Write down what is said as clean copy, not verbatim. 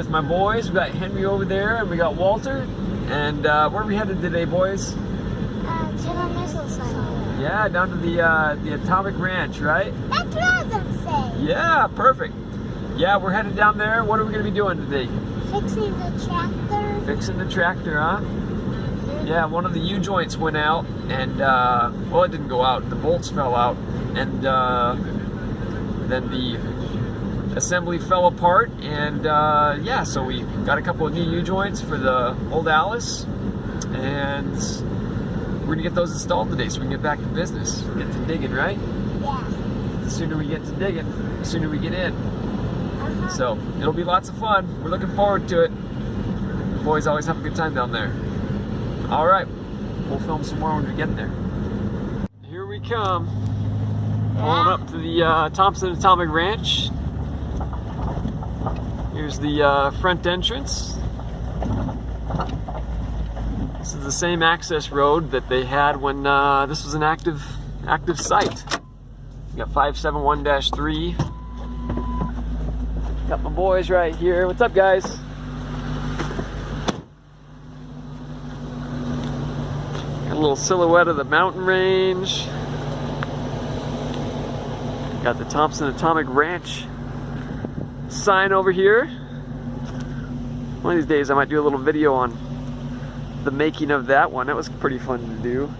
with my boys. We got Henry over there, and we got Walter. And where are we headed today, boys? To the missile site. Yeah, down to the Atomic Ranch, right? That's what I was gonna say. Yeah, perfect. Yeah, we're headed down there. What are we going to be doing today? Fixing the tractor. Fixing the tractor, huh? Yeah, one of the U-joints went out, and, well, it didn't go out. The bolts fell out, and then the assembly fell apart, and, yeah, so we got a couple of new U-joints for the Old Allis, and we're going to get those installed today so we can get back to business. Get to digging, right? Yeah. The sooner we get to digging, the sooner we get in. So, it'll be lots of fun. We're looking forward to it. The boys always have a good time down there. Alright, we'll film some more when we get there. Here we come. Pulling up to the Thompson Atomic Ranch. Here's the front entrance. This is the same access road that they had when this was an active site. We got 571-3. Got my boys right here. What's up, guys? Got a little silhouette of the mountain range. Got the Thompson Atomic Ranch sign over here. One of these days I might do a little video on the making of that one. That was pretty fun to do.